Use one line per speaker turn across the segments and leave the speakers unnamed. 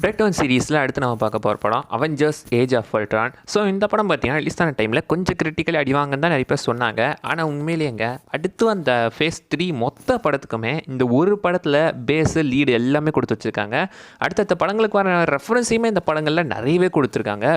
Bread one சீரீஸில் அடுத்து நம்ம பார்க்க போகிற படம் Avengers age of Ultron. So இந்த படம் பார்த்தீங்கன்னா ரிலீஸ் ஆன டைமில் கொஞ்சம் கிரிட்டிக்கல் அடிவாங்கன்னு தான் நிறைய பேர் சொன்னாங்க. ஆனால் உண்மையிலேங்க அடுத்து அந்த ஃபேஸ் 3 மொத்த படத்துக்குமே இந்த ஒரு படத்தில் பேஸு லீடு எல்லாமே கொடுத்து வச்சுருக்காங்க. அடுத்தடுத்த படங்களுக்கு வர ரெஃபரன்ஸையுமே இந்த படங்களில் நிறையவே கொடுத்துருக்காங்க.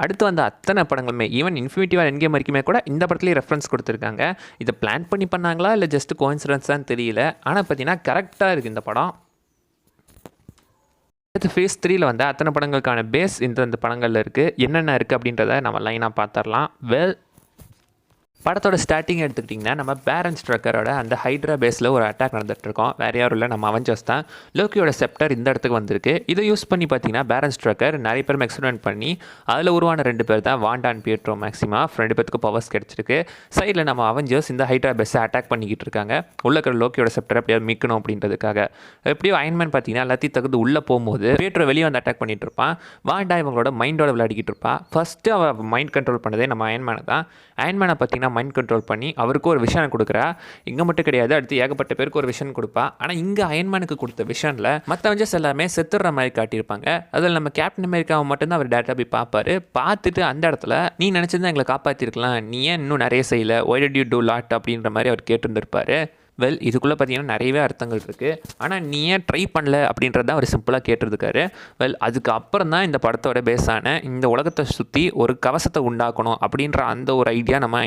அடுத்து வந்த அத்தனை படங்களுமே ஈவன் இன்ஃபினிட்டி வார் என்கேம் வரைக்குமே கூட இந்த படத்துலேயே ரெஃபரன்ஸ் கொடுத்துருக்காங்க. இதை பிளான் பண்ணி பண்ணாங்களா இல்லை ஜஸ்ட் கோயின்சிடன்ஸான்னு தெரியல. ஆனால் பார்த்தீங்கன்னா கரெக்டாக இருக்குது இந்த படம். அடுத்து ஃபேஸ் 3ல் வந்து அத்தனை படங்களுக்கான பேஸ் இந்த படங்களில் இருக்குது. என்னென்ன இருக்குது அப்படின்றத நம்ம லைனாக பார்த்துடலாம். படத்தோட ஸ்டார்டிங் எடுத்துக்கிட்டிங்கன்னா நம்ம பேரன் ஸ்ட்ரக்கரோட அந்த ஹைட்ரா பேஸில் ஒரு அட்டாக் நடந்துகிட்ருக்கோம். வேறு யாரும் இல்லை, நம்ம அவெஞ்சர்ஸ் தான். லோக்கியோட செப்டர் இந்த இடத்துக்கு வந்திருக்கு. இதை யூஸ் பண்ணி பார்த்தீங்கன்னா பேரன் ஸ்ட்ரக்கர் நிறைய பேர் எக்ஸ்பெரிமெண்ட் பண்ணி அதில் உருவான 2 பேர் தான் வாண்டா அண்ட் பியட்ரோ மேக்ஸிமா. 2 பேருக்கு பவர்ஸ் கிடச்சிருக்கு. சைடில் நம்ம அவெஞ்சர்ஸ் இந்த ஹைட்ரா பேஸை அட்டாக் பண்ணிக்கிட்டு இருக்காங்க. உள்ள இருக்கிற லோக்கியோட செப்டர் எப்படியாவது மீட்கணும் அப்படின்றதுக்காக. எப்படியோ அயன்மேன் பார்த்தீங்கன்னா எல்லாத்தையும் தகுந்து உள்ளே போகும்போது பியட்ரோ வெளியே வந்து அட்டாக் பண்ணிட்டு இருப்பான். வாண்டா இவங்களோட மைண்டோட விளையாடிக்கிட்டு இருப்பான். ஃபஸ்ட்டு அவள் மைண்ட் கண்ட்ரோல் பண்ணதே நம்ம அயன்மேனை தான். அயன்மேனை பார்த்தீங்கன்னா மைண்ட் கண்ட்ரோல் பண்ணி அவருக்கு ஒரு விஷன் கொடுக்குறா. இங்கே மட்டும் கிடையாது, அடுத்து ஏகப்பட்ட பேருக்கு ஒரு விஷன் கொடுப்பா. ஆனால் இங்கே அயன்மேனுக்கு கொடுத்த விஷனில் மற்ற அவெஞ்சர்ஸ் எல்லாமே செத்துடுற மாதிரி காட்டியிருப்பாங்க. அதில் நம்ம கேப்டன் அமெரிக்காவை மட்டும்தான் அவர் டேரக்டாக போய் பார்ப்பாரு. பார்த்துட்டு அந்த இடத்துல நீ நினச்சிருந்தா எங்களை காப்பாற்றிருக்கலாம், நீ ஏன் இன்னும் நிறைய செய்யலை, why did you do lot அப்படின்ற மாதிரி அவர் கேட்டுருந்துருப்பார். இதுக்குள்ளே பார்த்தீங்கன்னா நிறையவே அர்த்தங்கள் இருக்குது. ஆனால் நீ ஏன் ட்ரை பண்ணல அப்படின்றது தான் அவர் சிம்பிளாக கேட்டிருக்காரு. அதுக்கு அப்புறம் தான் இந்த படத்தோட பேஸான இந்த உலகத்தை சுற்றி ஒரு கவசத்தை உண்டாக்கணும் அப்படின்ற அந்த ஒரு ஐடியா நம்ம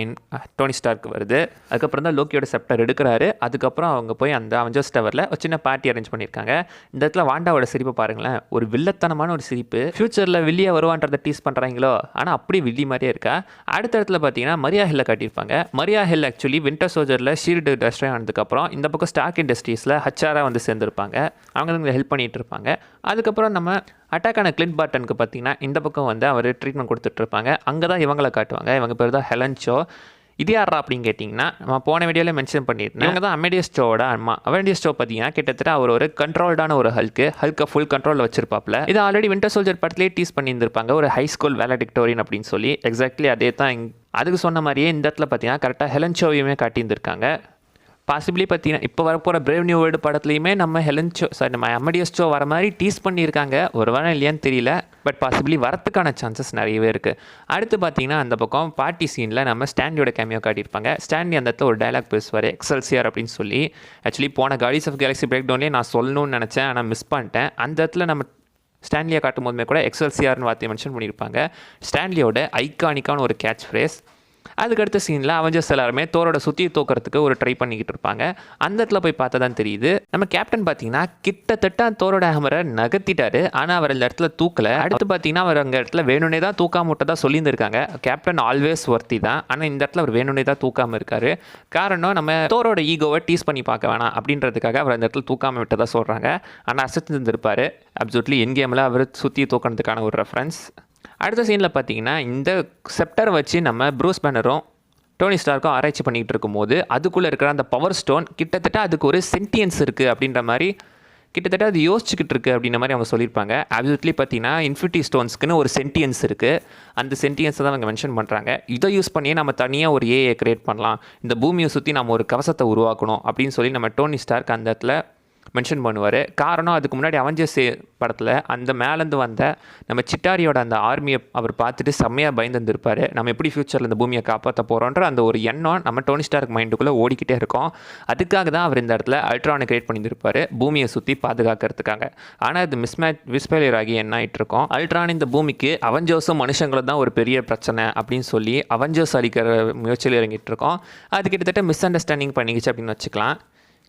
டோனி ஸ்டார்க்கு வருது. அதுக்கப்புறம் தான் லோக்கியோட செப்டர் எடுக்கிறாரு. அதுக்கப்புறம் அவங்க போய் அந்த அவெஞ்சர்ஸ் டவரில் ஒரு சின்ன பார்ட்டி அரேஞ்ச் பண்ணியிருக்காங்க. இந்த இடத்துல வாண்டாவோட சிரிப்பை பாருங்களேன், ஒரு வில்லத்தனமான ஒரு சிரிப்பு. ஃப்யூச்சரில் வில்லியை வருவான்றதை டீஸ் பண்ணுறாங்களோ, ஆனால் அப்படி வில்லி மாதிரியே இருக்கா. அடுத்த இடத்துல பார்த்தீங்கன்னா மரியா ஹில்லை காட்டியிருப்பாங்க. மரியா ஹில் ஆக்சுவலி வின்டர் சோல்ஜரில் ஷீல்டு டெஸ்ட்ராய் ஆனதுக்கு அப்புறம் இந்த பக்கம் ஸ்டார்க் இண்டஸ்ட்ரீஸில் ஹச்ஆராக வந்து சேர்ந்துருப்பாங்க. அவங்க ஹெல்ப் பண்ணிகிட்டு இருப்பாங்க. அதுக்கப்புறம் நம்ம அட்டாக்கான கிளின்ட் பார்ட்டனுக்கு பார்த்தீங்கன்னா இந்த பக்கம் வந்து அவர் ட்ரீட்மெண்ட் கொடுத்துட்ருப்பாங்க. அங்கே தான் இவங்களை காட்டுவாங்க. இவங்க பேர் தான் ஹெலன் சோ. இது யாரா அப்படின்னு கேட்டிங்கன்னா நம்ம போன வீடியோவில் மென்ஷன் பண்ணியிருந்தேன். இவங்க தான் அமெடியஸ் ஸ்டோவோட அம்மா. அமெடியஸ் ஸ்டோ பார்த்தீங்கன்னா கிட்டத்தட்ட அவர் ஒரு கண்ட்ரோல்டான ஒரு ஹல்கை ஃபுல் கண்ட்ரோலில் வச்சிருப்பாப்ல. இது ஆல்ரெடி வின்டர் சோல்ஜர் படத்துலேயே டீஸ் பண்ணியிருந்திருப்பாங்க, ஒரு ஹை ஸ்கூல் வேலடிக்டோரியன் அப்படின்னு சொல்லி. எக்ஸாக்ட்லி அதே தான் அதுக்கு சொன்ன மாதிரியே இந்த இடத்துல பார்த்தீங்கன்னா கரெக்டாக ஹெலன் ஷோவையுமே காட்டியிருந்திருக்காங்க. பாசிபிளி பார்த்தீங்கன்னா இப்போ வரப்போகிற பிரேவ் நியூ வேர்ல்டு படத்துலையுமே நம்ம நம்ம அமெடியஸ் ஷோ வர மாதிரி டீஸ் பண்ணியிருக்காங்க. ஒரு வாரம் இல்லையான்னு தெரியல, பட் பாசிபிளி வரத்துக்கான சான்சஸ் நிறையவே இருக்குது. அடுத்து பார்த்தீங்கன்னா அந்த பக்கம் பார்ட்டி சீனில் நம்ம ஸ்டாண்டியோட கேமியோ காட்டியிருப்பாங்க. ஸ்டாண்டி அந்த இடத்துல ஒரு டைலாக் பேசுவார், எக்ஸல்சியர் அப்படின்னு சொல்லி. ஆக்சுவலி போன கார்டியன்ஸ் ஆஃப் கேலக்ஸி பிரேக் டவுன்லேயே நான் சொல்லணும்னு நினச்சேன், ஆனால் மிஸ் பண்ணிட்டேன். அந்த இடத்துல நம்ம ஸ்டான்லியை காட்டும் போதுமே கூட எக்ஸல்சியர்னு வார்த்தையை மென்ஷன் பண்ணியிருப்பாங்க. ஸ்டான்லியோட ஐகானிக்கான ஒரு கேட்ச் ஃப்ரேஸ். அதுக்கடுத்த சீனில் அவெஞ்சர்ஸ் எல்லாருமே தோரோட சுற்றி தோக்கிறதுக்கு ஒரு ட்ரை பண்ணிக்கிட்டு இருப்பாங்க. அந்த இடத்துல போய் பார்த்தா தான் தெரியுது நம்ம கேப்டன் பார்த்தீங்கன்னா கிட்டத்தட்ட தோரோட ஹேமரை நகர்த்திட்டாரு. ஆனால் அவர் இந்த இடத்துல தூக்கலை. அடுத்து பார்த்தீங்கன்னா அவர் அங்கே இடத்துல வேணும்னே தான் தூக்காம விட்டதா சொல்லியிருந்திருக்காங்க. கேப்டன் ஆல்வேஸ் ஒர்த்தி தான், ஆனால் இந்த இடத்துல அவர் வேணும்னே தான் தூக்காமல் இருக்காரு. காரணம் நம்ம தோரோட ஈகோவை டீஸ் பண்ணி பார்க்க வேணாம் அப்படின்றதுக்காக அவர் அந்த இடத்துல தூக்காமல் விட்டதாக சொல்கிறாங்க. ஆனால் அசைச்சிருந்திருப்பார். அப்சல்யூட்லி என் கேமில் அவர் சுற்றி தூக்கினதுக்கான ஒரு ரெஃபரன்ஸ். அடுத்த சீனில் பார்த்தீங்கன்னா இந்த செப்டரை வச்சு நம்ம ப்ரூஸ் பேனரும் டோனி ஸ்டார்க்கும் ஆராய்ச்சி பண்ணிக்கிட்டு இருக்கும்போது அதுக்குள்ளே இருக்கிற அந்த பவர் ஸ்டோன் கிட்டத்தட்ட அதுக்கு ஒரு சென்டியன்ஸ் இருக்குது அப்படின்ற மாதிரி, கிட்டத்தட்ட அது யோசிச்சுக்கிட்டு இருக்குது அப்படின்ற மாதிரி அவங்க சொல்லியிருப்பாங்க. அப்சல்யூட்லி பார்த்தீங்கன்னா இன்ஃபினிட்டி ஸ்டோன்ஸ்க்குன்னு ஒரு சென்டியன்ஸ் இருக்குது. அந்த சென்டியன்ஸை தான் அவங்க மென்ஷன் பண்ணுறாங்க. இதை யூஸ் பண்ணியே நம்ம தனியாக ஒரு ஏஐ கிரியேட் பண்ணலாம், இந்த பூமியை சுற்றி நம்ம ஒரு கவசத்தை உருவாக்கணும் அப்படின்னு சொல்லி நம்ம டோனி ஸ்டார்க் அந்த இடத்துல மென்ஷன் பண்ணுவார். காரணம் அதுக்கு முன்னாடி அவெஞ்சர்ஸ் படத்தில் அந்த மேலேருந்து வந்த நம்ம சிட்டாரியோட அந்த ஆர்மியை அவர் பார்த்துட்டு செம்மையாக பயந்துருப்பார். நம்ம எப்படி ஃப்யூச்சரில் இந்த பூமியை காப்பாற்ற போகிறோன்ற அந்த ஒரு எண்ணம் நம்ம டோனி ஸ்டார்க் மைண்டுக்குள்ளே ஓடிக்கிட்டே இருக்கோம். அதுக்காக தான் அவர் இந்த இடத்துல அல்ட்ரானை கிரியேட் பண்ணியிருப்பார், பூமியை சுற்றி பாதுகாக்கிறதுக்காக. ஆனால் அது மிஸ்பெயிலியர் ஆகி என்ன ஆகிட்டு இருக்கோம். அல்ட்ரான் இந்த பூமிக்கு அவெஞ்சர்ஸும் மனுஷங்களும் தான் ஒரு பெரிய பிரச்சனை அப்படின்னு சொல்லி அவெஞ்சர்ஸ் அளிக்கிற முயற்சியில் இறங்கிட்டு இருக்கோம். அது கிட்டத்தட்ட மிஸ் அண்டர்ஸ்டாண்டிங் பண்ணிக்கிச்சு அப்படின்னு வச்சுக்கலாம்.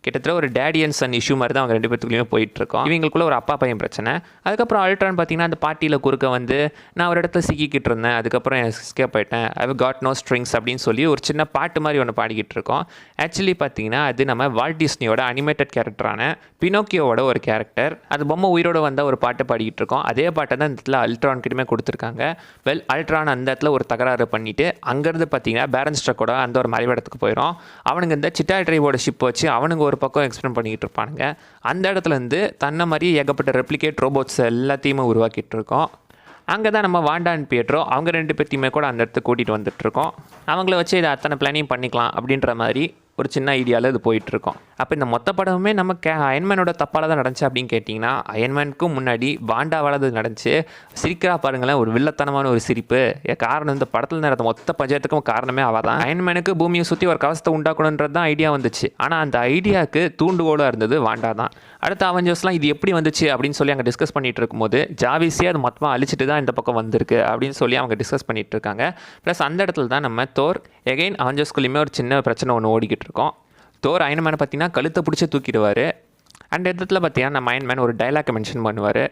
கிட்டத்தட்ட ஒரு டேடி அண்ட் சன் இஷ்யூ மாதிரி தான் அவங்க 2 பேத்துக்குள்ளேயுமே போயிட்டுருக்கோம். இவங்களுக்குள்ள ஒரு அப்பா பையன் பிரச்சனை. அதுக்கப்புறம் அல்ட்ரான் பார்த்தீங்கன்னா அந்த பார்ட்டியில் குறுக்க வந்து நான் ஒரு இடத்துல சிக்கிக்கிட்டு இருந்தேன், அதுக்கப்புறம் எஸ்கேப் ஆகிட்டேன், ஐ காட் நோ ஸ்ட்ரிங்ஸ் அப்படின்னு சொல்லி ஒரு சின்ன பாட்டு மாதிரி ஒன்று பாடிக்கிட்டு இருக்கோம். ஆக்சுவலி பார்த்தீங்கன்னா அது நம்ம வால்ட் டிஸ்னியோட அனிமேட்டட் கேரக்டரான பினோக்கியோட ஒரு கேரக்டர். அது பொம்மை உயிரோடு வந்தால் ஒரு பாட்டு பாடிக்கிட்டு இருக்கோம். அதே பாட்டை தான் இந்த இடத்துல அல்ட்ரான் கிட்டமே கொடுத்துருக்காங்க. அல்ட்ரான் அந்த இடத்துல ஒரு தகராறு பண்ணிவிட்டு அங்கேருந்து பார்த்தீங்கன்னா பேரன் ஸ்ட்ரக்கோட அந்த ஒரு மறைவிடத்துக்கு போயிடும். அவனுங்க இந்த சிட்டா ட்ரைவோட ஷிப் வச்சு அவனுங்க ஒரு பக்கம் எக்ஸ்பிளைன் பண்ணிக்கிட்டு இருப்பானுங்க. அந்த இடத்துலேருந்து தன்னை மாதிரி ஏகப்பட்ட ரெப்ளிகேட் ரோபோட்ஸ் எல்லாத்தையுமே உருவாக்கிட்டு இருக்கோம். அங்கே தான் நம்ம வாண்டா அண்ட் பியட்ரோ அவங்க 2 பேர்த்தையுமே கூட அந்த இடத்துக்கு கூட்டிகிட்டு வந்துட்டுருக்கோம். அவங்கள வச்சு இதை அத்தனை பிளானையும் பண்ணிக்கலாம் அப்படின்ற மாதிரி ஒரு சின்ன ஐடியாவில் இது போயிட்டுருக்கோம். அப்போ இந்த மொத்த படமுமே நம்ம அயன்மேனோட தப்பால் தான் நடந்துச்சு அப்படின்னு கேட்டிங்கன்னா, அயன்மேனுக்கும் முன்னாடி வாண்டாவால் அது நடந்துச்சு. சிரிக்கிறா பாருங்களேன், ஒரு வில்லத்தனமான ஒரு சிரிப்பு. காரணம் இந்த படத்தில் நடந்த மொத்த பஞ்சாயத்துக்கும் காரணமே அவள் தான். அயன்மேனுக்கு பூமியை சுற்றி ஒரு கவசத்தை உண்டாக்கணுன்றது தான் ஐடியா வந்துச்சு. ஆனால் அந்த ஐடியாவுக்கு தூண்டுகோலாக இருந்தது வாண்டா தான். அடுத்த அவெஞ்சர்ஸ்லாம் இது எப்படி வந்துச்சு அப்படின்னு சொல்லி அங்கே டிஸ்கஸ் பண்ணிகிட்டு இருக்கும்போது, ஜாவிஸே அது மொத்தமாக அழிச்சிட்டு தான் இந்த பக்கம் வந்திருக்கு அப்படின்னு சொல்லி அவங்க டிஸ்கஸ் பண்ணிகிட்டு இருக்காங்க. ப்ளஸ் அந்த இடத்துல தான் நம்ம தோர் எகைன் அவெஞ்சர்ஸ்குள்ளேயுமே ஒரு சின்ன பிரச்சனை ஒன்று ஓடிக்கிட்டு இருக்கோம். தோர் அயன்மேனை பார்த்தீங்கன்னா கழுத்தை பிடிச்சி தூக்கிடுவார். அந்த இடத்துல பார்த்தீங்கன்னா நம்ம அயன்மேன் ஒரு டைலாக்கை மென்ஷன் பண்ணுவார்.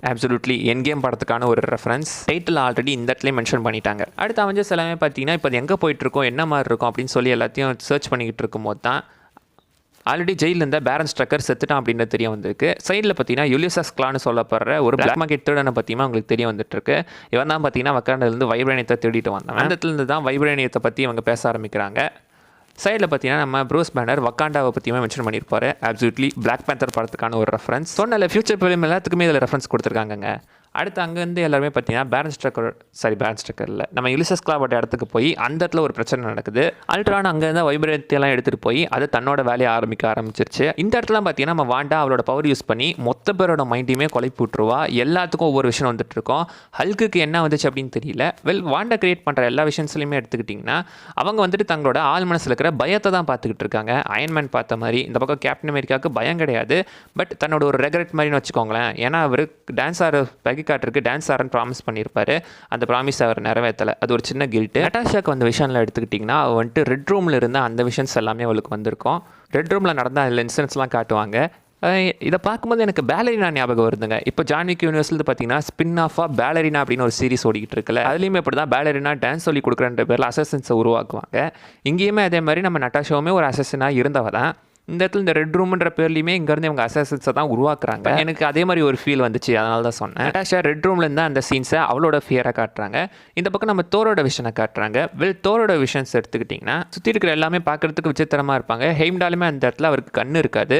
அப்சல்யூட்லி என் கேம் படத்துக்கான ஒரு ரெஃபரன்ஸ் டைட்டில் ஆல்ரெடி இந்த இடத்துலேயே மென்ஷன் பண்ணிட்டாங்க. அடுத்த அவெஞ்சர்ஸ் எல்லாமே பார்த்தீங்கன்னா இப்போ அது எங்கே போயிட்டுருக்கோம், என்ன மாதிரி இருக்கும் அப்படின்னு சொல்லி எல்லாத்தையும் சர்ச் பண்ணிக்கிட்டு இருக்கும்போது தான் ஆல்ரெடி ஜெயிலில் இருந்த பேரன் ஸ்ட்ரக்கர் செத்துட்டான் அப்படின்றது தெரிய வந்திருக்கு. சைடில் பார்த்தீங்கன்னா யுலியஸ் கிளான்னு சொல்லப்படுற ஒரு பிளாக் மார்க்கெட் திருடனை பற்றியுமா உங்களுக்கு தெரிய வந்துட்டுருக்கு. இவன் தான் பார்த்தீங்கன்னா வக்காண்டாலேருந்து வைப்ரேனியத்தை தேடிட்டு வந்தான். அந்த இடத்துலேருந்து தான் வைப்ரேனியத்தை பற்றி இவங்க பேச ஆரம்பிக்கிறாங்க. சைடில் பார்த்தீங்கன்னா நம்ம ப்ரூஸ் பேனர் வக்காண்டாவை பற்றியுமே மென்ஷன் பண்ணியிருப்பாரு. அப்சல்யூட்லி பிளாக் பேந்தர் படத்துக்கான ஒரு ரெஃபரன்ஸ். சொன்னல ஃபியூச்சர் ஃபிலிம் எல்லாத்துக்குமே இதில் ரெஃபரன்ஸ் கொடுத்துருக்காங்க. அடுத்து அங்கேருந்து எல்லாருமே பார்த்தீங்கன்னா பேரன் ஸ்ட்ரக்கர் இல்லை, நம்ம யுலியஸ் கிளாவோட இடத்துக்கு போய் அந்த இடத்துல ஒரு பிரச்சனை நடக்குது. அல்ட்ரான் அங்கேருந்து வைப்ரேனியத்தெல்லாம் எடுத்துகிட்டு போய் அது தன்னோட வேலையை ஆரம்பிச்சிருச்சு. இந்த இடத்துல பார்த்தீங்கன்னா நம்ம வாண்டா அவளோட பவர் யூஸ் பண்ணி மொத்த பேரோட மைண்டையுமே குழப்பி விட்டுருவா. எல்லாத்துக்கும் ஒவ்வொரு விஷயம் வந்துட்டு இருக்கோம். ஹல்குக்கு என்ன வந்துச்சு அப்படின்னு தெரியல. வாண்டா கிரியேட் பண்ணுற எல்லா விஷயத்துலையுமே எடுத்துக்கிட்டிங்கன்னா அவங்க வந்துட்டு தங்களோட ஆள் மனசில் இருக்கிற பயத்தை தான் பார்த்துக்கிட்டு இருக்காங்க. அயன்மேன் பார்த்த மாதிரி இந்த பக்கம் கேப்டன் அமெரிக்காவுக்கு பயம் கிடையாது, பட் தன்னோட ஒரு ரெக்ரெட் மாதிரின்னு வச்சுக்கோங்களேன். ஏன்னா அவர் டான்ஸ் காட்டுறதுக்கு டான்ஸ் ஆரன் ப்ராமிஸ் பண்ணியிருப்பாரு. அந்த ப்ராமிஸ் அவர் நிறைவேற்றலை. அது ஒரு சின்ன கில்ட்டு. நட்டாஷாக்கு வந்த விஷயம்லாம் எடுத்துக்கிட்டிங்கன்னா அவள் வந்துட்டு ரெட் ரூமில் இருந்த அந்த விஷயம்ஸ் எல்லாமே அவளுக்கு வந்திருக்கும். ரெட் ரூமில் நடந்த அதில் இன்சிடென்ட்ஸ்லாம் காட்டுவாங்க. இதை பார்க்கும்போது எனக்கு பேலரினா ஞாபகம் வருதுங்க. இப்போ ஜான்விக் யூனிவர்ஸில் பார்த்தீங்கன்னா ஸ்பின் ஆஃபாக பேலரினா அப்படின்னு ஒரு சீரிஸ் ஓடிக்கிட்டு இருக்குல்ல, அதுலேயுமே இப்படி தான் பேலரினா டான்ஸ் சொல்லி கொடுக்குறன்ற பேரில் அசசன்ஸை உருவாக்குவாங்க. இங்கேயுமே அதே மாதிரி நம்ம நட்டாஷாவுமே ஒரு அசசனாக இருந்தவ தான். இந்த இடத்துல இந்த ரெட் ரூம்ன்ற பேர்லையுமே இங்கேருந்து இவங்க அசாசன்ஸை தான் உருவாக்குறாங்க. எனக்கு அதே மாதிரி ஒரு ஃபீல் வந்துச்சு, அதனால தான் சொன்னேன். நட்டாஷா ரெட் ரூம்லேருந்து அந்த சீன்ஸை அவளோட ஃபியராக காட்டுறாங்க. இந்த பக்கம் நம்ம தோரோட விஷனை காட்டுறாங்க. தோரோட விஷன்ஸ் எடுத்துக்கிட்டிங்கன்னா சுற்றி இருக்கிற எல்லாமே பார்க்குறதுக்கு விசித்திரமாக இருப்பாங்க. ஹெய்ம்டாலுமே அந்த இடத்துல அவருக்கு கண்ணு இருக்காது.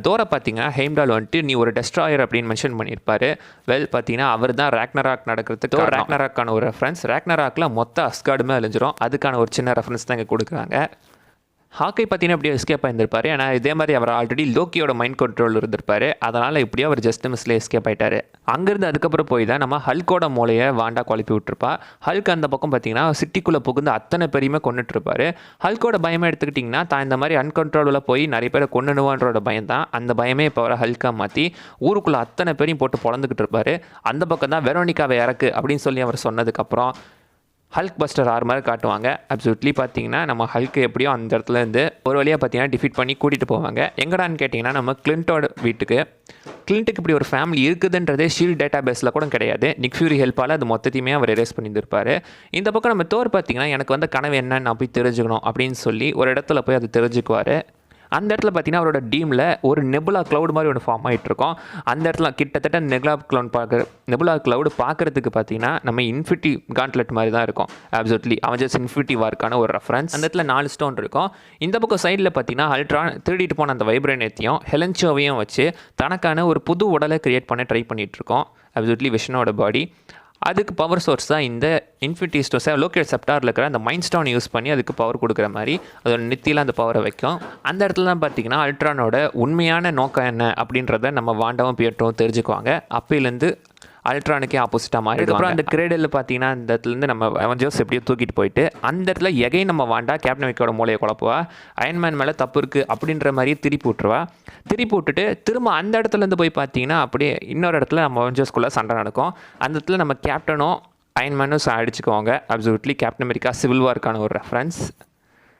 தோரை பார்த்தீங்கன்னா ஹெய்ம்டால் வந்துட்டு நீ ஒரு டெஸ்ட்ராயர் அப்படின்னு மென்ஷன் பண்ணியிருப்பாரு. பார்த்தீங்கன்னா அவர் தான் ராக்னராக் நடக்கிறதுக்கு ராக்னராக்கான ஒரு ரெஃபரன்ஸ். ராக்னராக்கில் மொத்த அஸ்கார்டுமே அழிஞ்சிரும். அதுக்கான ஒரு சின்ன ரெஃபரன்ஸ் தான் இங்கே கொடுக்குறாங்க. ஹாக்கை பார்த்தீங்கன்னா அப்படியே எஸ்கேப் ஆகியிருந்திருப்பார். ஏன்னா இதே மாதிரி அவர் ஆல்ரெடி லோக்கியோட மைண்ட் கண்ட்ரோல் இருந்திருப்பார். அதனால் இப்படியே அவர் ஜஸ்ட் மிஸ்ல எஸ்கேப் ஆகிட்டார். அங்கேருந்து அதுக்கப்புறம் போய் தான் நம்ம ஹல்கோட மூளையை வாண்டா குழப்பி விட்டுருப்பா. ஹல்க் அந்த பக்கம் பார்த்தீங்கன்னா சிட்டிக்குள்ளே புகுந்து அத்தனை பேரையுமே கொண்டுட்டுருப்பார். ஹல்கோட பயமே எடுத்துக்கிட்டிங்கன்னா தான் இந்த மாதிரி அன்கண்ட்ரோலில் போய் நிறைய பேரை கொண்டுடுவான்றோட பயம் தான். அந்த பயமே இப்போ வர ஹல்காக மாற்றி ஊருக்குள்ளே அத்தனை பேரையும் போட்டு பொழந்துக்கிட்டு இருப்பார். அந்த பக்கம் தான் வெரோனிகாவை இறக்கு அப்படின்னு சொல்லி அவர் சொன்னதுக்கப்புறம் ஹல்க் பஸ்டர் ஆர்மர் காட்டுவாங்க. அப்சல்யூட்லி பார்த்தீங்கன்னா நம்ம ஹல்க்கு எப்படியோ அந்த இடத்துல இருந்து ஒரு வழியாக பார்த்தீங்கன்னா டிஃபீட் பண்ணி கூட்டிகிட்டு போவாங்க. எங்கடான்னு கேட்டிங்கன்னா நம்ம கிளின்ட்டோட வீட்டுக்கு. கிளின்ட்டுக்கு இப்படி ஒரு ஃபேமிலி இருக்குதுன்றதே ஷீல்ட் டேட்டா பேஸில் கூட கிடையாது. நிக் ஃபியூரி ஹெல்ப்பால் அது மொத்தத்தையுமே அவர் எரேஸ் பண்ணியிருப்பார். இந்த பக்கம் நம்ம தோர் பார்த்தீங்கன்னா எனக்கு வந்து கனவு என்னன்னு நான் போய் தெரிஞ்சுக்கணும் அப்படின்னு சொல்லி ஒரு இடத்துல போய் அதை தெரிஞ்சுக்குவார். அந்த இடத்துல பார்த்தீங்கன்னா அவரோட டீமில் ஒரு நெபுலா க்ளவுட் மாதிரி ஒன்று ஃபார்ம் ஆகிட்டு இருக்கோம். அந்த இடத்துல கிட்டத்தட்ட நெபுலா க்ளவுட் பார்க்குறதுக்கு பார்த்தீங்கன்னா நம்ம இன்ஃபினிட்டி காண்ட்லெட் மாதிரி தான் இருக்கும். அப்சல்யூட்லி அவெஞ்சர்ஸ் இன்ஃபினிட்டி வார்க்கான ஒரு ரெஃபரன்ஸ். அந்த இடத்துல 4 ஸ்டோன் இருக்கும். இந்த பக்கம் சைடில் பார்த்தீங்கன்னா அல்ட்ரான் திருடிட்டு போன அந்த வைப்ரேனியத்தையும் ஹெலன்ஷோவையும் வச்சு தனக்கான ஒரு புது உடலை கிரியேட் பண்ண ட்ரை பண்ணிகிட்டு இருக்கோம். அப்சல்யூட்லி விஷனோட பாடி. அதுக்கு பவர் சோர்ஸ் தான் இந்த இன்ஃபினிட்டி ஸ்டோன்ஸை லோக்கேட் செப்டாரில் இருக்கிற அந்த மைண்ட் ஸ்டோன் யூஸ் பண்ணி அதுக்கு பவர் கொடுக்குற மாதிரி அதோட நெத்தியில் அந்த பவரை வைக்கும். அந்த இடத்துல தான் பார்த்தீங்கன்னா அல்ட்ரானோட உண்மையான நோக்கம் என்ன அப்படின்றத நம்ம வாண்டாவும் பியட்டும் தெரிஞ்சுக்குவாங்க. அப்போலேருந்து அல்ட்ரானுக்கே ஆப்போசிட்டாக மாறி. அதுக்கப்புறம் அந்த கிரேடில் பார்த்தீங்கன்னா அந்த இடத்துலேருந்து நம்ம அவெஞ்சர்ஸ் எப்படியோ தூக்கிட்டு போயிட்டு அந்த இடத்துல எகைன் நம்ம வாண்டா கேப்டன் அமெரிக்காவோட மூளையை குழப்புவா. அயன்மேன் மேலே தப்பு இருக்குது அப்படின்ற மாதிரியே திருப்பி விட்டுட்டு திரும்ப அந்த இடத்துலேருந்து போய் பார்த்தீங்கன்னா அப்படியே இன்னொரு இடத்துல நம்ம அவெஞ்சர்ஸ்குள்ளே சண்டை நடக்கும். அந்த இடத்துல நம்ம கேப்டனும் அயன்மேனும் அடிச்சுக்குவாங்க. அப்சல்யூட்லி கேப்டன் அமெரிக்கா சிவில் வார்க்கான ஒரு ரெஃபரன்ஸ்.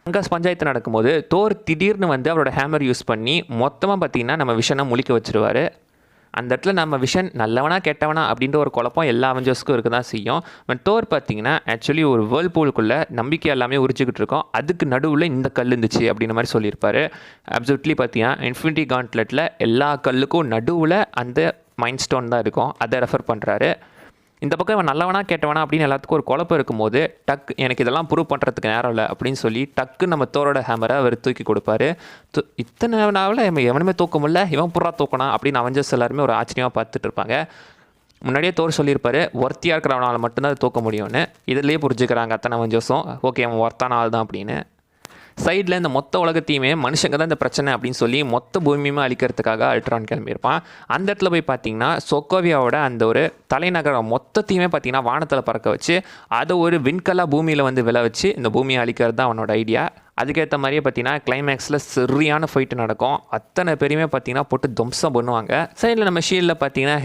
அங்கே பஞ்சாயத்து நடக்கும்போது தோர் திடீர்னு வந்து அவரோட ஹேமர் யூஸ் பண்ணி மொத்தமாக பார்த்தீங்கன்னா நம்ம விஷனை முழிக்க வச்சுருவார். அந்த இடத்துல நம்ம விஷன் நல்லவனா கெட்டவனா அப்படின்ற ஒரு குழப்பம் எல்லா அவெஞ்சர்ஸ்க்கும் இருக்க தான் செய்யும். பட் தோர் பார்த்தீங்கன்னா ஆக்சுவலி ஒரு வேர்ல்ட் பூலுக்குள்ளே நம்பிக்கை எல்லாமே உரிச்சிக்கிட்டு இருக்கோம். அதுக்கு நடுவில் இந்த கல் இருந்துச்சு அப்படின்ற மாதிரி சொல்லியிருப்பார். அப்சல்யூட்லி பார்த்தீங்கன்னா இன்ஃபினிட்டி காண்ட்லெட்டில் எல்லா கல்லுக்கும் நடுவில் அந்த மைண்ட் ஸ்டோன் தான் இருக்கும். அதை ரெஃபர் பண்ணுறாரு. இந்த பக்கம் இவன் நல்லவனா கேட்டவனா அப்படின்னு எல்லாத்துக்கும் ஒரு குழப்பம் இருக்கும்போது எனக்கு இதெல்லாம் ப்ரூவ் பண்ணுறதுக்கு நேரம் இல்லை அப்படின்னு சொல்லி டக்கு நம்ம தோரோட ஹேமரை அவர் தூக்கி கொடுப்பாரு. இத்தனை நாவில் எவனுமே தூக்க முடியல, இவன் புறா தூக்கணும் அப்படின்னு அவெஞ்சர்ஸ் எல்லாருமே ஒரு ஆச்சரியமாக பார்த்துட்டு இருப்பாங்க. முன்னாடியே தோர் சொல்லியிருப்பாரு ஒர்த்தியாக இருக்கிறவனால் மட்டும்தான் அது தூக்க முடியும்னு. இதுலேயே புரிஞ்சுக்கிறாங்க அத்தனை அவெஞ்சர்ஸும் ஓகே அவன் ஒர்த்தான ஆள் தான் அப்படின்னு. சைடில் இந்த மொத்த உலகத்தையுமே மனுஷங்க தான் இந்த பிரச்சனை அப்படின்னு சொல்லி மொத்த பூமியுமே அழிக்கிறதுக்காக அல்ட்ரான் கிளம்பியிருப்பான். அந்த இடத்துல போய் பார்த்தீங்கன்னா சொக்கோவியாவோட அந்த ஒரு தலைநகரம் மொத்தத்தையுமே பார்த்தீங்கன்னா வானத்தில் பறக்க வச்சு அதை ஒரு விண்கல்லாக பூமியில் வந்து விழ வச்சு இந்த பூமியை அழிக்கிறது தான் அவனோட ஐடியா. அதுக்கேற்ற மாதிரியே பார்த்தீங்கன்னா கிளைமேக்ஸில் சரியான ஃபைட்டு நடக்கும். அத்தனை பேருமே பார்த்தீங்கன்னா போட்டு துவம்சம் பண்ணுவாங்க. சைடில் நம்ம ஷீல்டில் பார்த்தீங்கன்னா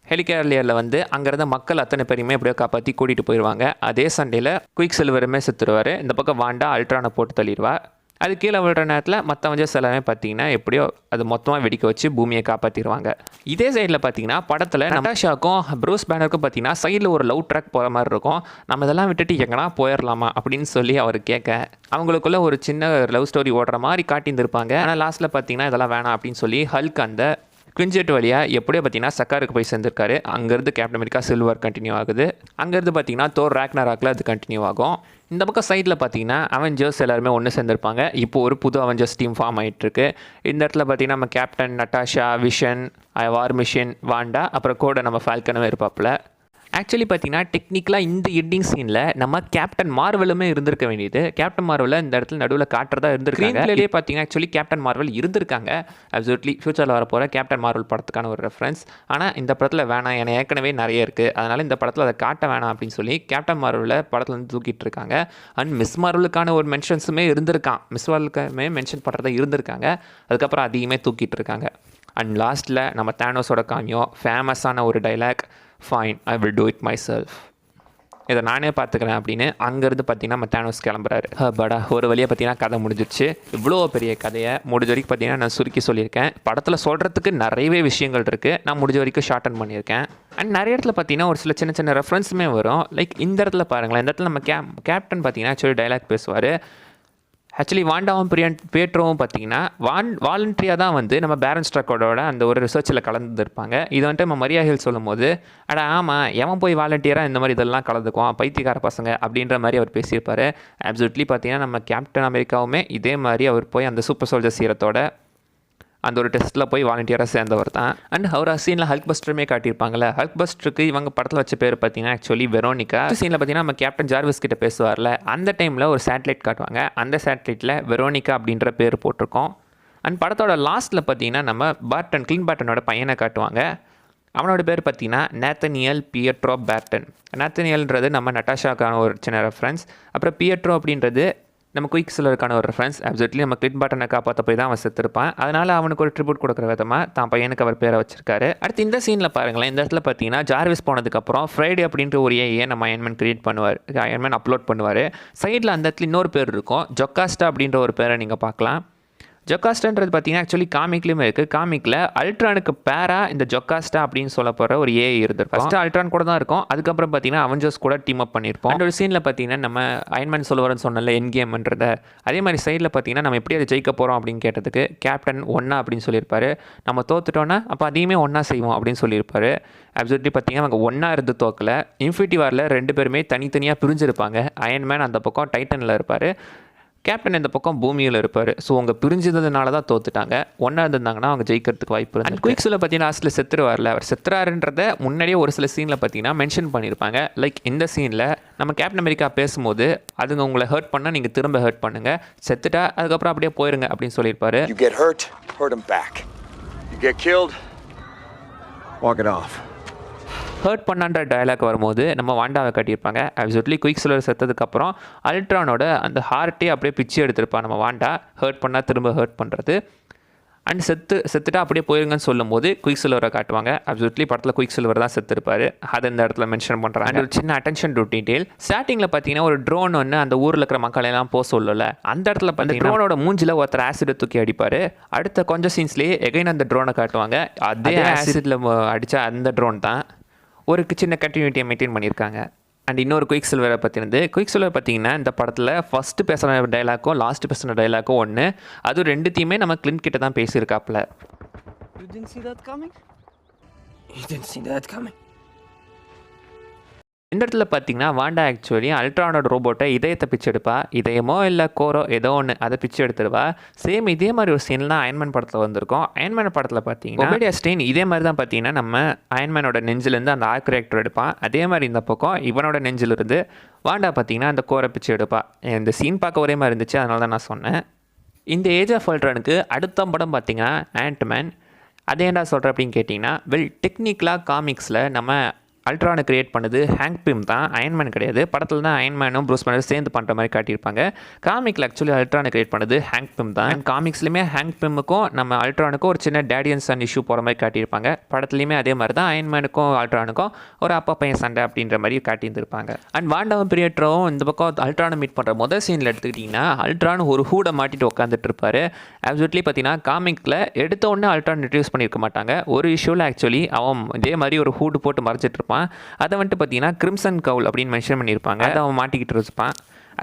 ஹெலிகாரியரில் வந்து அங்கேருந்த மக்கள் அத்தனை பேரையுமே எப்படியோ காப்பாற்றி கூட்டிகிட்டு போயிடுவாங்க. அதே சண்டையில் குயிக் சில்வருமே செத்துருவார். இந்த பக்கம் வாண்டா அல்ட்ரானை போட்டு தள்ளிடுவா. அது கீழே விழுற நேரத்தில் மற்ற அவெஞ்சர்ஸ் எல்லாமே பார்த்தீங்கன்னா எப்படியோ அது மொத்தமாக வெடிக்க வச்சு பூமியை காப்பாற்றிடுவாங்க. இதே சைடில் பார்த்தீங்கன்னா படத்தில் நட்டாஷாக்கும் ப்ரூஸ் பேனருக்கும் பார்த்தீங்கன்னா சைடில் ஒரு லவ் ட்ராக் போகிற மாதிரி இருக்கும். நம்ம இதெல்லாம் விட்டுட்டு எங்கன்னா போயிடலாமா அப்படின்னு சொல்லி அவர் கேட்க அவங்களுக்குள்ள ஒரு சின்ன லவ் ஸ்டோரி ஓடுற மாதிரி காட்டியிருந்திருப்பாங்க. ஆனால் லாஸ்ட்டில் பார்த்தீங்கன்னா இதெல்லாம் வேணாம் அப்படின்னு சொல்லி ஹல்க் அந்த குவிஞ்செட் வழியாக எப்படியோ பார்த்தீங்கன்னா சக்காருக்கு போய் சேர்ந்துருக்காரு. அங்கேருந்து கேப்டன் அமெரிக்கா சில்வர் கண்டினியூ ஆகுது. அங்கேருந்து பார்த்தீங்கன்னா தோர் ராக்னராக்கில் அது கண்டினியூ ஆகும். இந்த பக்கம் சைடில் பார்த்தீங்கன்னா அவெஞ்சர்ஸ் எல்லாருமே ஒன்று சேர்ந்துருப்பாங்க. இப்போ ஒரு புது அவெஞ்சர்ஸ் டீம் ஃபார்ம் ஆகிட்டுருக்கு. இந்த இடத்துல பார்த்தீங்கன்னா நம்ம கேப்டன், நட்டாஷா, விஷன், வார் மிஷின், வாண்டா, அப்புறம் கூட நம்ம ஃபால்கனுமே இருப்பாப்புல. ஆக்சுவலி பார்த்தீங்கன்னா டெக்னிக்கலாக இந்த எண்டிங் சீனில் நம்ம கேப்டன் மார்வலுமே இருந்திருக்க வேண்டியது. கேப்டன் மார்வலை இந்த இடத்துல நடுவில் காட்டுறதா இருந்திருக்காங்க. ஸ்க்ரீன்லேயே பார்த்தீங்கன்னா ஆக்சுவலி கேப்டன் மார்வல் இருந்திருக்காங்க. அப்சல்யூட்லி ஃபியூச்சரில் வரப்போகிற கேப்டன் மார்வல் படத்துக்கான ஒரு ரெஃபரன்ஸ். ஆனால் இந்த படத்தில் வேணாம், ஏன்னா ஏற்கனவே நிறைய இருக்குது, அதனால் இந்த படத்தில் அதை காட்ட வேணாம் அப்படின்னு சொல்லி கேப்டன் மார்வலை படத்தில் வந்து தூக்கிட்டு இருக்காங்க. அண்ட் மிஸ் மார்வலுக்கான ஒரு மென்ஷன்ஸுமே இருந்திருக்கான். மிஸ் மார்வலுக்குமே மென்ஷன் பண்ணுறதா இருந்திருக்காங்க. அதுக்கப்புறம் அதையுமே தூக்கிட்டு இருக்காங்க. அண்ட் லாஸ்ட்டில் நம்ம தேனோஸோட காமியோ ஃபேமஸான ஒரு dialogue, fine I will do it my self, இதை நானே பார்த்துக்கிறேன் அப்படின்னு அங்கேருந்து பார்த்தீங்கன்னா நம்ம தேனோஸ் கிளம்புறாரு. படா ஒரு வழியாக பார்த்தீங்கன்னா கதை முடிஞ்சிடுச்சு. இவ்வளோ பெரிய கதையை முடிஞ்ச வரைக்கும் பார்த்தீங்கன்னா நான் சுருக்கி சொல்லியிருக்கேன். படத்தில் சொல்கிறதுக்கு நிறையவே விஷயங்கள் இருக்குது. நான் முடிஞ்ச வரைக்கும் ஷார்டன் பண்ணியிருக்கேன். அண்ட் நிறைய இடத்துல பார்த்தீங்கன்னா ஒரு சில சின்ன சின்ன ரெஃபரன்ஸுமே வரும். லைக் இந்த இடத்துல பாருங்களேன், இந்த இடத்துல நம்ம கேப்டன் பார்த்தீங்கன்னா ஆக்சுவலி டைலாக் பேசுவார். ஆக்சுவலி வாண்டாவும் பேட்ரோவும் பார்த்தீங்கன்னா வாலண்ட்ரியாக தான் வந்து நம்ம பேரன் ஸ்ட்ரக்கோட அந்த ஒரு ரிசர்ச்சில் கலந்துருப்பாங்க. இது வந்துட்டு நம்ம மரியா ஹில் சொல்லும் போது ஆமாம் எவன் போய் வாலண்டியராக இந்த மாதிரி இதெல்லாம் கலந்துக்குவான் பைத்தியக்கார பசங்க அப்படின்ற மாதிரி அவர் பேசியிருப்பார். அப்சல்யூட்லி பார்த்தீங்கன்னா நம்ம கேப்டன் அமெரிக்காவுமே இதே மாதிரி அவர் போய் அந்த சூப்பர் சோல்ஜர் சீரத்தோட அந்த ஒரு டெஸ்ட்டில் போய் வாலண்டியராக சேர்ந்தவர் தான். அண்ட் அவர் சீனில் ஹல்க் பஸ்டருமே காட்டியிருப்பாங்களே. ஹல்க் பஸ்டருக்கு இவங்க படத்தில் வச்ச பேர் பார்த்தீங்கன்னா ஆக்சுவலி வெரோனிகா. சீனில் பார்த்தீங்கன்னா நம்ம கேப்டன் ஜார்விஸ் கிட்ட பேசுவார்ல, அந்த டைமில் ஒரு சேட்டலைட் காட்டுவாங்க. அந்த சேட்டலைட்டில் வெரோனிகா அப்படின்ற பேர் போட்டிருக்கோம். அண்ட் படத்தோட லாஸ்ட்டில் பார்த்தீங்கன்னா நம்ம கிளின் பார்ட்டனோட பையனை காட்டுவாங்க. அவனோட பேர் பார்த்தீங்கன்னா நேத்தனியல் பியட்ரோ பார்ட்டன். நேத்தனியல்ன்றது நம்ம நட்டாஷாக்கான ஒரு சின்ன ரெஃபரன்ஸ். அப்புறம் பியட்ரோ அப்படின்றது நம்ம குயிக் சிலருக்கான ஒரு ரெஃபரன்ஸ். அப்சல்யூட்லி நம்ம கிளின் பார்ட்டனை காப்பாற்ற போய் தான் அவன் செத்துருப்பான். அதனால் அவனுக்கு ஒரு ட்ரிபியூட் கொடுக்குற விதமாக தான் பையனுக்கு அவர் பேரை வச்சிருக்காரு. அடுத்து இந்த சீனில் பாருங்களேன், இந்த இடத்துல பார்த்தீங்கன்னா ஜார்விஸ் போனதுக்கப்புறம் ஃப்ரைடே அப்படின்ற ஒரு ஏஐயை நம்ம அயன்மேன் கிரியேட் பண்ணுவார், அயன்மேன் அப்லோட் பண்ணுவார். சைடில் அந்த இடத்துல இன்னொரு பேர் இருக்கும், ஜொக்காஸ்டா அப்படின்ற ஒரு பேரை நீங்கள் பார்க்கலாம். ஜொக்காஸ்டான்றது பார்த்தீங்கன்னா ஆக்சுவலி காமிக்லேயுமே இருக்குது. காமிக்கில் அல்ட்ரானுக்கு பேராக இந்த ஜொக்காஸ்டா அப்படின்னு சொல்ல போகிற ஒரு ஏஐ இருந்திருக்கும். ஃபஸ்ட்டு அல்ட்ரான் கூட தான் இருக்கும். அதுக்கப்புறம் பார்த்தீங்கன்னா அவெஞ்சர்ஸ் கூட டீம் அப் பண்ணியிருப்போம். அந்த ஒரு சீனில் பார்த்தீங்கன்னா நம்ம அயன்மேன் சொல்லுவார்னு சொன்னல என் கேம்ன்றதை, அதே மாதிரி சைடில் பார்த்தீங்கன்னா நம்ம எப்படி அதை ஜெயிக்க போகிறோம் அப்படின்னு கேட்டதுக்கு கேப்டன் ஒன்றா அப்படின்னு சொல்லியிருப்பாரு. நம்ம தோத்துட்டோன்னா அப்போ அதையுமே ஒன்றா செய்வோம் அப்படின்னு சொல்லியிருப்பாரு. அப்சல்யூட்லி பார்த்தீங்கன்னா அவங்க ஒன்றா இருந்து தோக்கலை. இன்ஃபினிட்டி வாரில் 2 பேருமே தனித்தனியாக பிரிஞ்சிருப்பாங்க. அயன்மேன் அந்த பக்கம் டைட்டனில் இருப்பார், கேப்டன் இந்த பக்கம் பூமியில் இருப்பார். ஸோ அவங்க பிரிஞ்சதுனால தான் தோத்துட்டாங்க. ஒன்றா இருந்திருந்தாங்கன்னா அவங்க ஜெயிக்கிறதுக்கு வாய்ப்பு இருக்குது. குயிக்ஸில் பார்த்தீங்கன்னா லாஸ்ட்டில் செத்துருவார்ல, அவர் செத்துறாருன்றதை முன்னாடியே ஒரு சில சீனில் பார்த்தீங்கன்னா மென்ஷன் பண்ணியிருப்பாங்க. லைக் இந்த சீனில் நம்ம கேப்டன் அமெரிக்கா பேசும்போது அதுங்க உங்களை ஹர்ட் பண்ணால் நீங்கள் திரும்ப ஹர்ட் பண்ணுங்கள், செத்துட்டா அதுக்கப்புறம் அப்படியே போயிருங்க அப்படின்னு சொல்லியிருப்பாரு.
You get hurt, hurt him back. You get killed, walk it off.
Hurt பண்ணான்ற டயலாக் வரும்போது நம்ம வாண்டாவை காட்டியிருப்பாங்க. அப்சல்யூட்லி குயிக் சில்வர் செத்ததுக்கப்புறம் அல்ட்ரானோட அந்த ஹார்ட்டே அப்படியே பிச்சு எடுத்திருப்பான் நம்ம வாண்டா, ஹர்ட் பண்ணால் திரும்ப ஹர்ட் பண்ணுறது. அண்ட் செத்துட்டா அப்படியே போயிருங்கன்னு சொல்லும் போது குயிக் சில்வரை காட்டுவாங்க. அப்சல்யூட்லி படத்தில் குயிக் சில்வர் தான் செத்துருப்பாரு, அதை இந்த இடத்துல மென்ஷன் பண்ணுறாங்க. அண்ட் ஒரு சின்ன அட்டென்ஷன் டு டீட்டெயில், ஸ்டார்டிங்கில் பார்த்தீங்கன்னா ஒரு ட்ரோன் ஒன்று அந்த ஊரில் இருக்கிற மக்கள் எல்லாம் போக சொல்லல, அந்த இடத்துல பார்த்தீங்கன்னா ட்ரோனோட மூஞ்சில் ஒருத்தர் ஆசிடை தூக்கி அடிப்பார். அடுத்த கொஞ்சம் சீன்ஸ்லேயே எகைன் அந்த ட்ரோனை காட்டுவாங்க. அதே ஆசிடில் அடித்தா அந்த ட்ரோன் தான். ஒரு சின்ன கண்டினியூட்டியை மெயின்டைன் பண்ணியிருக்காங்க. அண்ட் இன்னொரு குயிக் சில்வரை பற்றினது, குயிக் சில்வர் பார்த்தீங்கன்னா இந்த படத்தில் ஃபஸ்ட்டு பேசுகிற டைலாக்கும் லாஸ்ட்டு பேசுகிற டைலாக்கும் ஒன்று, அது ரெண்டுத்தையுமே நம்ம கிளின் கிட்ட தான் பேசியிருக்காப்புல. இந்த இடத்துல பார்த்தீங்கன்னா வாண்டா ஆக்சுவலி அல்ட்ரானோட ரோபோட்டை இதயத்தை பிச்சு எடுப்பா. இதயமோ இல்லை கோரோ ஏதோ ஒன்று அதை பிச்சு எடுத்துடுவா. சேம் இதே மாதிரி ஒரு சீன்லாம் அயன்மேன் படத்தில் வந்திருக்கும். அயன்மேன் படத்தில் பார்த்தீங்கன்னா ஒபேடியா ஸ்டெயின் இதே மாதிரி தான் பார்த்தீங்கன்னா நம்ம அயன்மேனோட நெஞ்சிலேருந்து அந்த ஆர்க் ரியாக்டர் எடுப்பான். அதே மாதிரி இந்த பக்கம் இவனோட நெஞ்சிலிருந்து வாண்டா பார்த்தீங்கன்னா அந்த கோரை பிச்சு எடுப்பா. இந்த சீன் பார்க்க ஒரே மாதிரி இருந்துச்சு, அதனால தான் நான் சொன்னேன். இந்த ஏஜ் ஆஃப் அல்ட்ரானுக்கு அடுத்த படம் பார்த்தீங்கன்னா ஆண்ட்மேன். அதே என்ன சொல்கிறேன் அப்படின்னு கேட்டிங்கன்னா, டெக்னிக்கலாக காமிக்ஸில் நம்ம அல்ட்ரானை கிரியேட் பண்ணது ஹேங்க் பிம் தான், அயன்மேன் கிடையாது. படத்தில் தான் அயன்மேனும் ப்ரூஸ் பேனர் சேர்ந்து பண்ணுற மாதிரி காட்டியிருப்பாங்க. காமிக்கில் ஆக்சுவலி அல்ட்ரானை கிரியேட் பண்ணது ஹேங்க் பிம் தான். அண்ட் காமிக்ஸ்லையுமே ஹேங்க் பிம்முக்கும் நம்ம அல்ட்ரானுக்கும் ஒரு சின்ன டேடி அண்ட் சன் இஷ்யூ போகிற மாதிரி காட்டியிருப்பாங்க. படத்துலையுமே அதே மாதிரி தான் அயன்மேனுக்கும் அல்ட்ரானுக்கும் ஒரு அப்பா பையன் சண்டை அப்படின்ற மாதிரி காட்டியிருந்திருப்பாங்க. அண்ட் வாண்டாவும் பிரியேட்டரும் இந்த பக்கம் அல்ட்ரானை மீட் பண்ணுற முதல் சீனில் எடுத்துக்கிட்டிங்கன்னா அல்ட்ரான் ஒரு ஹூடை மாட்டிட்டு உட்காந்துட்டு இருப்பார். ஆக்சுவலி பார்த்தீங்கன்னா காமிக்கில் எடுத்த உடனே அல்ட்ரான் இன்ட்ரடியூஸ் பண்ணியிருக்க மாட்டாங்க. ஒரு இஷ்யூவில் ஆக்சுவலி அவன் இதே மாதிரி ஒரு ஹூடு போட்டு மறைச்சிட்டு இருப்பான். அதை வந்துட்டு பார்த்தீங்கன்னா கிரிம்சன் கவுல் அப்படின்னு மென்ஷன் பண்ணியிருப்பாங்க. அதை அவன் மாட்டிக்கிட்டு இருப்பான்.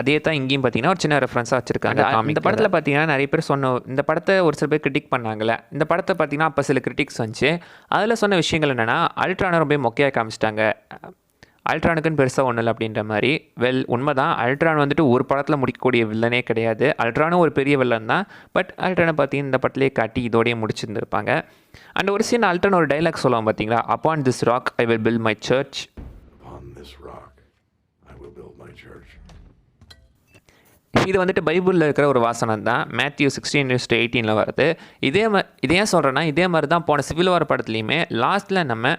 அதே தான் இங்கேயும் பார்த்தீங்கன்னா ஒரு சின்ன ரெஃபரன்ஸாக வச்சுருக்காங்க. இந்த படத்தில் பார்த்தீங்கன்னா நிறைய பேர் இந்த படத்தை ஒரு சில பேர் கிரிட்டிக் பண்ணாங்கல்ல. இந்த படத்தை பார்த்தீங்கன்னா அப்போ சில கிரிட்டிக்ஸ் வந்துச்சு. அதில் சொன்ன விஷயங்கள் என்னென்னா அல்ட்ரானை ரொம்ப மொக்கையாக காமிச்சிட்டாங்க, அல்ட்ரானுக்குன்னு பெருசாக ஒன்றும் இல்லை அப்படின்ற மாதிரி. உண்மை தான். அல்ட்ரான் வந்துட்டு ஒரு படத்தில் முடிக்கக்கூடிய வில்லனே கிடையாது. அல்ட்ரானும் ஒரு பெரிய வில்லன் தான். பட் அல்ட்ரானை பார்த்தீங்கன்னா இந்த படத்துலேயே காட்டி இதோடய முடிச்சிருந்துருப்பாங்க. அண்ட் ஒரு சீன் அல்ட்ரான் ஒரு டைலாக் சொல்லுவாங்க பார்த்தீங்களா, upon this rock I will build my church. இது வந்துட்டு பைபிளில் இருக்கிற ஒரு வாசனம் தான். மேத்யூ 16:18 வருது. இதே ஏன் சொல்கிறேன்னா இதே மாதிரி தான் போன சிவில் வார் படத்துலையுமே லாஸ்ட்டில் நம்ம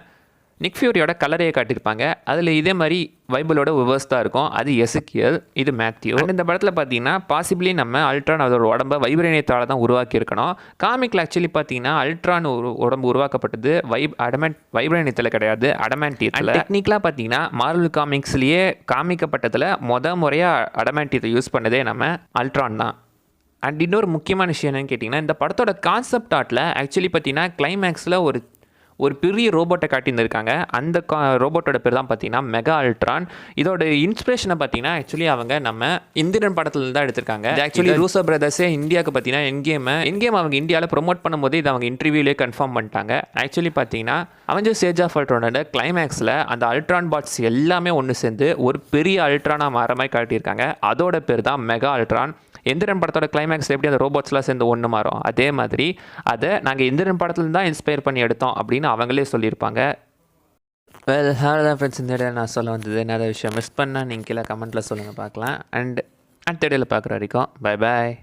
நிக் ஃபியூரியோட கலரையை காட்டியிருப்பாங்க. அதில் இதே மாதிரி பைபிளோட ரிவர்ஸ் தான் இருக்கும். அது எசக்கியல், இது மேத்யூ. அண்ட் இந்த படத்தில் பார்த்தீங்கன்னா பாசிபிளி நம்ம அல்ட்ரான் அதோட உடம்பை வைப்ரேனியத்தால் தான் உருவாக்கியிருக்கணும். காமிக்கில் ஆக்சுவலி பார்த்தீங்கன்னா அல்ட்ரான் உடம்பு உருவாக்கப்பட்டது வைப்ரேனியத்தில் கிடையாது, அடமான்டியத்தில். டெக்னிக்கலாக பார்த்தீங்கன்னா மார்வல் காமிக்ஸ்லேயே காமிக்கப்பட்டதில் முறையாக அடமான்டியத்தை யூஸ் பண்ணதே நம்ம அல்ட்ரான் தான். அண்ட் இன்னொரு முக்கியமான விஷயம் என்னன்னு கேட்டிங்கன்னா, இந்த படத்தோட கான்செப்ட் ஆர்ட்டில் ஆக்சுவலி பார்த்தீங்கன்னா கிளைமேக்ஸில் ஒரு பெரிய ரோபோட்டை காட்டியிருந்திருக்காங்க. அந்த ரோபோட்டோட பேர் தான் பார்த்தீங்கன்னா மெகா அல்ட்ரான். இதோட இன்ஸ்பிரேஷனை பார்த்தீங்கன்னா ஆக்சுவலி அவங்க நம்ம இந்தியன் படத்துல தான் எடுத்திருக்காங்க. ஆக்சுவலி ரூசோ பிரதர்ஸே இந்தியாவுக்கு பார்த்தீங்கன்னா என்கேம் அவங்க இந்தியாவில் ப்ரொமோட் பண்ணும்போது இதை அவங்க இன்டர்வியூலேயே கன்ஃபார்ம் பண்ணிட்டாங்க. ஆக்சுவலி பார்த்தீங்கன்னா அவெஞ்சர்ஸ் ஏஜ் ஆஃப் அல்ட்ரானோட கிளைமேக்ஸில் அந்த அல்ட்ரான் பாட்ஸ் எல்லாமே ஒன்று சேர்ந்து ஒரு பெரிய அல்ட்ரானாக மாற மாதிரி காட்டியிருக்காங்க. அதோட பேர் தான் மெகா அல்ட்ரான். எந்திரன் படத்தோட கிளைமேக்ஸ் எப்படி அந்த ரோபோட்ஸ்லாம் சேர்ந்து ஒன்று மாறும், அதே மாதிரி அதை நாங்கள் எந்திரன் படத்துலேருந்து தான் இன்ஸ்பயர் பண்ணி எடுத்தோம் அப்படின்னு அவங்களே சொல்லியிருப்பாங்க. அவ்வளோதான் ஃப்ரெண்ட்ஸ், இந்த இடையில நான் சொல்ல வந்தது. நிறைய விஷயம் மிஸ் பண்ணால் நீங்கள் கீழே கமெண்ட்டில் சொல்லுங்கள் பார்க்கலாம். அண்ட் அடுத்த இடையில பார்க்குற வரைக்கும் பை பாய்.